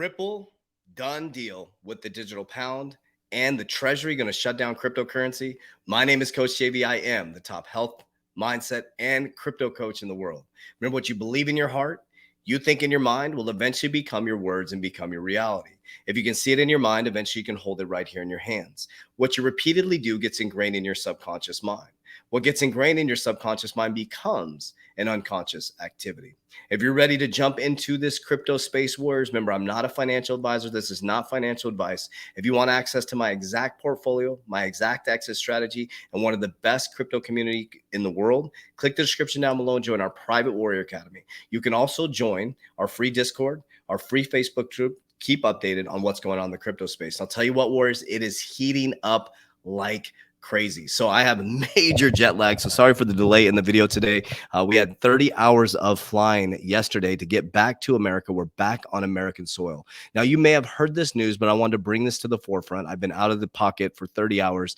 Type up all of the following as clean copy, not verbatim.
Ripple, done deal with the digital pound, and the Treasury going to shut down cryptocurrency. My name is Coach JV. I am the top health, mindset, and crypto coach in the world. Remember, what you believe in your heart, you think in your mind, will eventually become your words and become your reality. If you can see it in your mind, eventually you can hold it right here in your hands. What you repeatedly do gets ingrained in your subconscious mind. What gets ingrained in your subconscious mind becomes an unconscious activity. If you're ready to jump into this crypto space wars, remember, I'm not a financial advisor. This is not financial advice. If you want access to my exact portfolio, my exact exit strategy, and one of the best crypto community in the world, click the description down below and join our private Warrior Academy. You can also join our free Discord, our free Facebook group. Keep updated on what's going on in the crypto space. I'll tell you what, Warriors, it is heating up like crazy. So I have major jet lag. So sorry for the delay in the video today. We had 30 hours of flying yesterday to get back to America. We're back on American soil. Now, you may have heard this news, but I wanted to bring this to the forefront. I've been out of the pocket for 30 hours,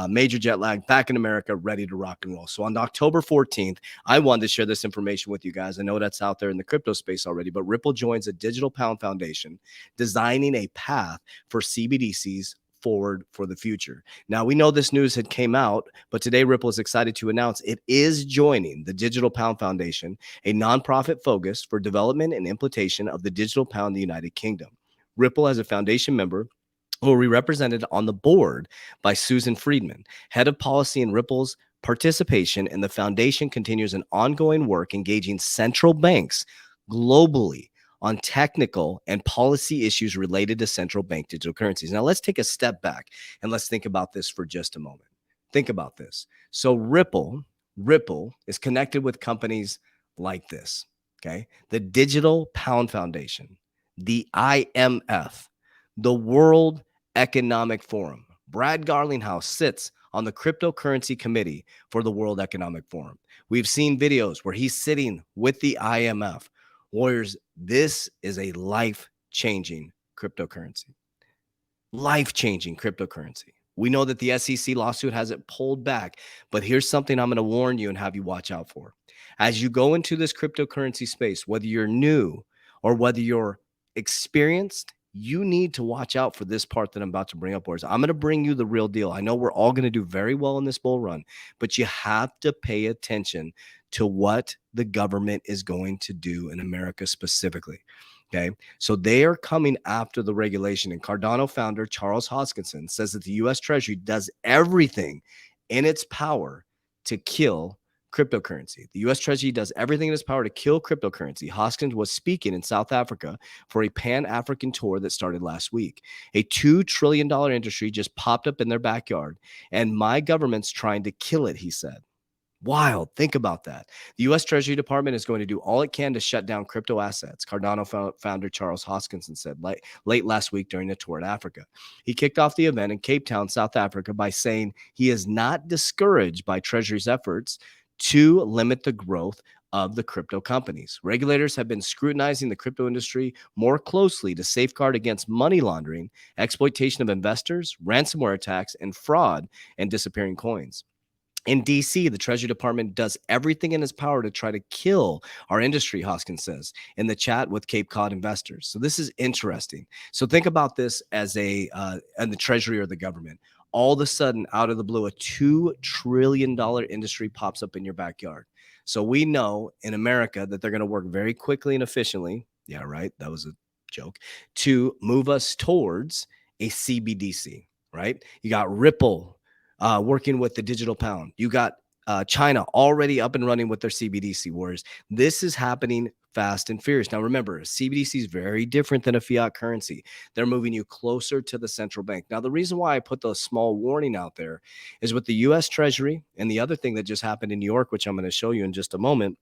major jet lag, back in America, ready to rock and roll. So on October 14th, I wanted to share this information with you guys. I know that's out there in the crypto space already, but Ripple joins a Digital Pound Foundation, designing a path for CBDCs forward for the future. Now, we know this news had came out, but today Ripple is excited to announce it is joining the Digital Pound Foundation, a nonprofit focused for development and implementation of the digital pound in the United Kingdom. Ripple, as a foundation member, will be represented on the board by Susan Friedman, head of policy in Ripple's participation, and the foundation continues an ongoing work engaging central banks globally on technical and policy issues related to central bank digital currencies. Now, let's take a step back and let's think about this for just a moment. Think about this. So Ripple is connected with companies like this, okay? The Digital Pound Foundation, the IMF, the World Economic Forum. Brad Garlinghouse sits on the cryptocurrency committee for the World Economic Forum. We've seen videos where he's sitting with the IMF. Warriors, this is a life-changing cryptocurrency. Life-changing cryptocurrency. We know that the SEC lawsuit has it pulled back, but here's something I'm going to warn you and have you watch out for. As you go into this cryptocurrency space, whether you're new or whether you're experienced, you need to watch out for this part that I'm about to bring up. Warriors, I'm going to bring you the real deal. I know we're all going to do very well in this bull run, but you have to pay attention to what the government is going to do in America specifically. Okay, so they are coming after the regulation, and Cardano founder Charles Hoskinson says that the U.S. Treasury does everything in its power to kill cryptocurrency. The U.S. Treasury does everything in its power to kill cryptocurrency. Hoskins was speaking in South Africa for a Pan-African tour that started last week. A $2 trillion industry just popped up in their backyard, and my government's trying to kill it, he said. Wild. Think about that. The U.S. Treasury Department is going to do all it can to shut down crypto assets, Cardano founder Charles Hoskinson said late last week during a tour in Africa. He kicked off the event in Cape Town, South Africa, by saying he is not discouraged by Treasury's efforts to limit the growth of the crypto companies. Regulators have been scrutinizing the crypto industry more closely to safeguard against money laundering, exploitation of investors, ransomware attacks, and fraud and disappearing coins. In DC, the Treasury Department does everything in its power to try to kill our industry, Hoskins says in the chat with Cape Cod investors. So this is interesting. So think about this as and the Treasury or the government. All of a sudden, out of the blue, a $2 trillion industry pops up in your backyard. So we know in America that they're going to work very quickly and efficiently. Yeah, right. That was a joke. To move us towards a CBDC, right? You got Ripple working with the digital pound. You got China already up and running with their CBDC wars. This is happening fast and furious. Now, remember, CBDC is very different than a fiat currency. They're moving you closer to the central bank. Now, the reason why I put the small warning out there is with the U.S. Treasury, and the other thing that just happened in New York, which I'm going to show you in just a moment,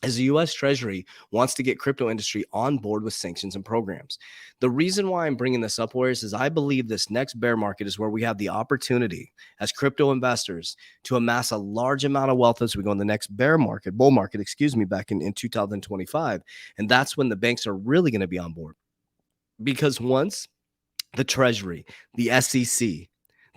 is the U.S. Treasury wants to get crypto industry on board with sanctions and programs. The reason why I'm bringing this up, Warriors, is I believe this next bear market is where we have the opportunity as crypto investors to amass a large amount of wealth as we go in the next bull market, back in 2025. And that's when the banks are really going to be on board. Because once the Treasury, the SEC,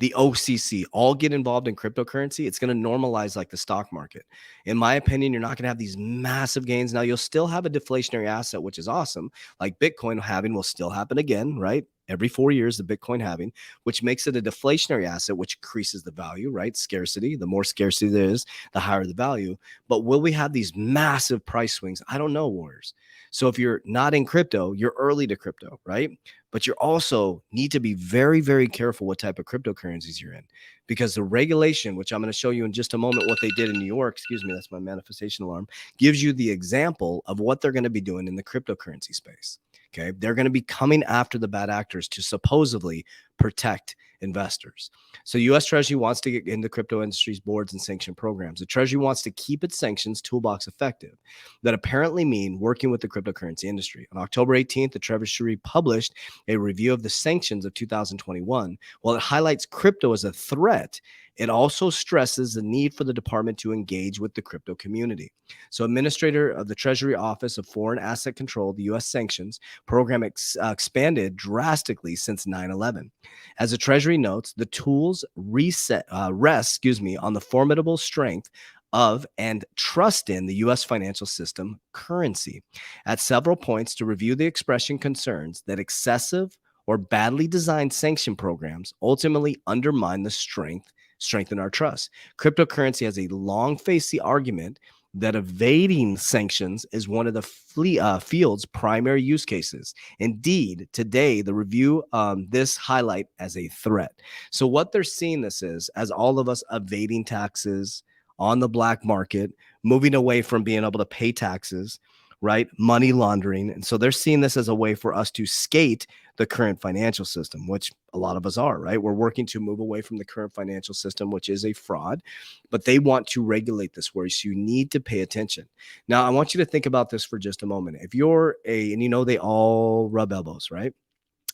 the OCC all get involved in cryptocurrency, it's going to normalize like the stock market. In my opinion, you're not going to have these massive gains. Now, you'll still have a deflationary asset, which is awesome. Like Bitcoin halving will still happen again, right? Every 4 years, the Bitcoin halving, which makes it a deflationary asset, which increases the value, right? Scarcity. The more scarcity there is, the higher the value. But will we have these massive price swings? I don't know, Warriors. So if you're not in crypto, you're early to crypto, right? But you also need to be very, very careful what type of cryptocurrencies you're in, because the regulation, which I'm going to show you in just a moment, what they did in New York, excuse me, that's my manifestation alarm, gives you the example of what they're going to be doing in the cryptocurrency space. Okay. They're going to be coming after the bad actors to supposedly protect investors. So U.S. Treasury wants to get into crypto industry's boards and sanction programs. The Treasury wants to keep its sanctions toolbox effective, that apparently mean working with the cryptocurrency industry. On October 18th, the Treasury published a review of the sanctions of 2021. While it highlights crypto as a threat, it also stresses the need for the department to engage with the crypto community. So, Administrator of the Treasury Office of Foreign Asset Control, the U.S. sanctions program expanded drastically since 9/11. As the Treasury notes, the tools rest on the formidable strength of and trust in the U.S. financial system currency. At several points to review the expression concerns that excessive or badly designed sanction programs ultimately undermine the strengthen our trust. Cryptocurrency has a long faced the argument that evading sanctions is one of the field's primary use cases. Indeed, today, the review this highlight as a threat. So what they're seeing this is, as all of us evading taxes on the black market, moving away from being able to pay taxes, right? Money laundering. And so they're seeing this as a way for us to skate the current financial system, which a lot of us are, right? We're working to move away from the current financial system, which is a fraud, but they want to regulate this where so you need to pay attention. Now, I want you to think about this for just a moment. If you're and you know, they all rub elbows, right?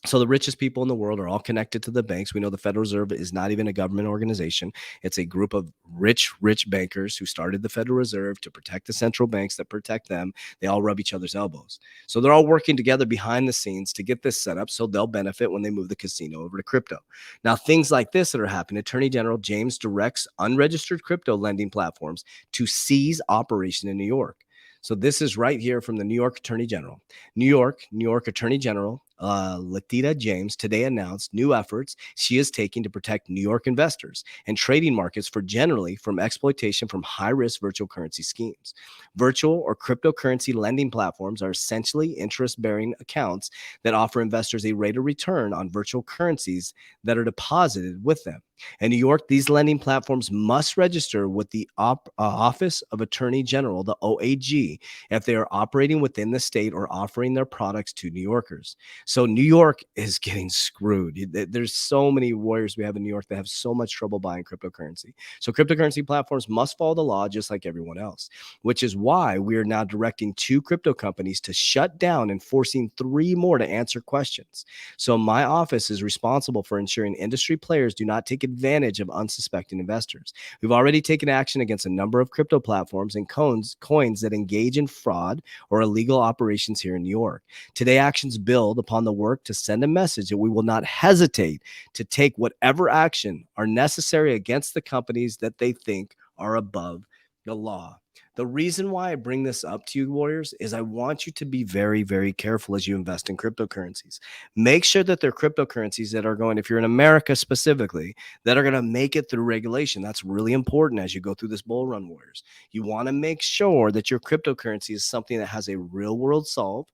So the richest people in the world are all connected to the banks. We know the Federal Reserve is not even a government organization. It's a group of rich bankers who started the Federal Reserve to protect the central banks that protect them. They all rub each other's elbows. So they're all working together behind the scenes to get this set up so they'll benefit when they move the casino over to crypto. Now, things like this that are happening, Attorney General James directs unregistered crypto lending platforms to cease operation in New York. So this is right here from the New York Attorney General. New York Attorney General Letitia James today announced new efforts she is taking to protect New York investors and trading markets from exploitation from high-risk virtual currency schemes. Virtual or cryptocurrency lending platforms are essentially interest-bearing accounts that offer investors a rate of return on virtual currencies that are deposited with them. In New York, these lending platforms must register with the Office of Attorney General, the OAG, if they are operating within the state or offering their products to New Yorkers. So New York is getting screwed. There's so many warriors we have in New York that have so much trouble buying cryptocurrency. So cryptocurrency platforms must follow the law just like everyone else, which is why we are now directing 2 crypto companies to shut down and forcing 3 more to answer questions. So my office is responsible for ensuring industry players do not take advantage of unsuspecting investors. We've already taken action against a number of crypto platforms and coins that engage in fraud or illegal operations here in New York. Today, actions build upon the work to send a message that we will not hesitate to take whatever action are necessary against the companies that they think are above the law. The reason why I bring this up to you, warriors, is I want you to be very, very careful as you invest in cryptocurrencies. Make sure that they're cryptocurrencies that are going, if you're in America specifically, that are going to make it through regulation. That's really important as you go through this bull run, warriors. You want to make sure that your cryptocurrency is something that has a real world solve,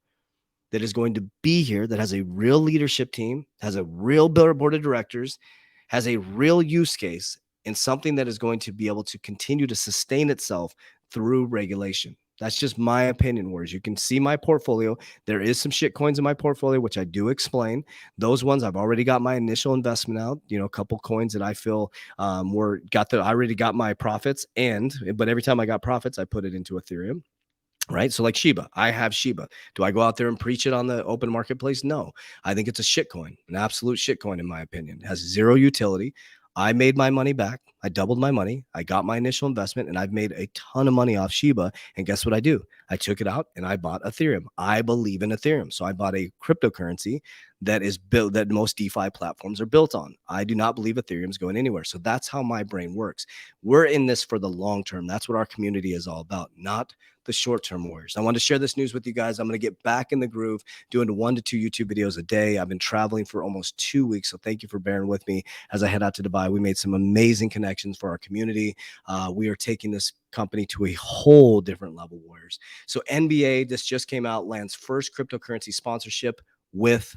that is going to be here, that has a real leadership team, has a real board of directors, has a real use case, and something that is going to be able to continue to sustain itself through regulation. That's just my opinion, Whereas you can see my portfolio. There is some shit coins in my portfolio, which I do explain. Those ones I've already got my initial investment out, a couple coins that I feel I already got my profits, but every time I got profits, I put it into Ethereum. Right. So like Shiba, I have Shiba. Do I go out there and preach it on the open marketplace? No, I think it's a shit coin, an absolute shit coin, in my opinion. It has zero utility. I made my money back. I doubled my money. I got my initial investment and I've made a ton of money off Shiba. And guess what I do? I took it out and I bought Ethereum. I believe in Ethereum. So I bought a cryptocurrency that is built, that most DeFi platforms are built on. I do not believe Ethereum is going anywhere. So that's how my brain works. We're in this for the long term. That's what our community is all about, not the short-term warriors. I want to share this news with you guys. I'm going to get back in the groove, doing 1 to 2 YouTube videos a day. I've been traveling for almost 2 weeks, so thank you for bearing with me as I head out to Dubai. We made some amazing connections for our community. We are taking this company to a whole different level, warriors. So NBA, this just came out, lands first cryptocurrency sponsorship with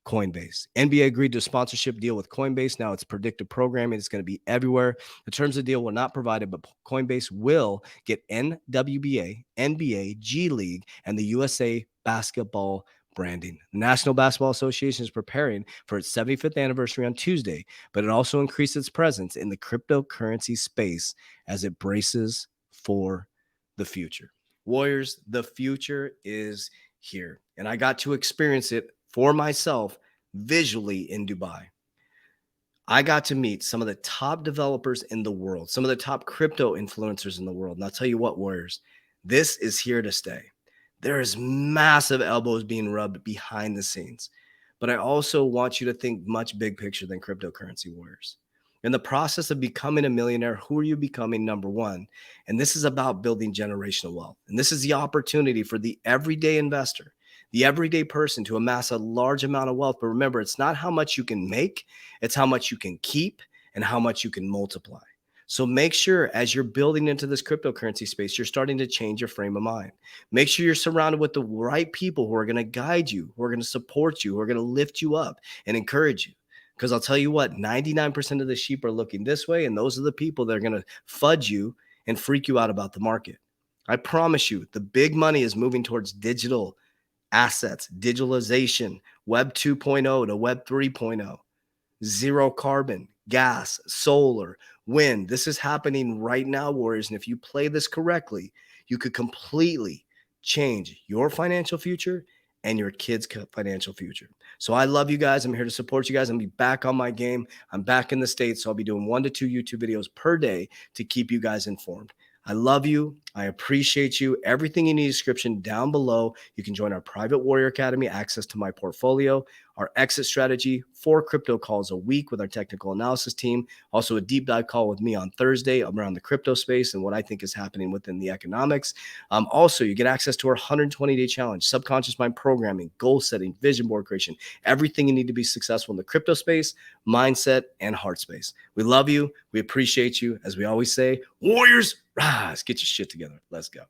Coinbase. NBA agreed to a sponsorship deal with Coinbase. Now it's predictive programming. It's going to be everywhere. The terms of the deal were not provided, but Coinbase will get NWBA, NBA, G League, and the USA basketball branding. The National Basketball Association is preparing for its 75th anniversary on Tuesday, but it also increased its presence in the cryptocurrency space as it braces for the future. Warriors, the future is here, and I got to experience it for myself visually in Dubai. I got to meet some of the top developers in the world, some of the top crypto influencers in the world. And I'll tell you what, warriors, this is here to stay. There is massive elbows being rubbed behind the scenes. But I also want you to think much big picture than cryptocurrency, warriors. In the process of becoming a millionaire, who are you becoming? Number one. And this is about building generational wealth. And this is the opportunity for the everyday investor, the everyday person, to amass a large amount of wealth. But remember, it's not how much you can make, it's how much you can keep and how much you can multiply. So make sure as you're building into this cryptocurrency space, you're starting to change your frame of mind. Make sure you're surrounded with the right people who are going to guide you, who are going to support you, who are going to lift you up and encourage you. Because I'll tell you what, 99% of the sheep are looking this way, and those are the people that are going to fudge you and freak you out about the market. I promise you, the big money is moving towards digital assets, digitalization, Web 2.0 to Web 3.0, zero carbon, gas, solar, wind. This is happening right now, warriors. And if you play this correctly, you could completely change your financial future and your kids' financial future. So I love you guys. I'm here to support you guys. I'm going to be back on my game. I'm back in the States, so I'll be doing 1 to 2 YouTube videos per day to keep you guys informed. I love you. I appreciate you. Everything you need description down below. You can join our private warrior academy, access to my portfolio, our exit strategy, 4 crypto calls a week with our technical analysis team. Also a deep dive call with me on Thursday around the crypto space and what I think is happening within the economics. Also, you get access to our 120-day challenge, subconscious mind programming, goal setting, vision board creation, everything you need to be successful in the crypto space, mindset, and heart space. We love you. We appreciate you. As we always say, warriors, rise, get your shit together. Let's go.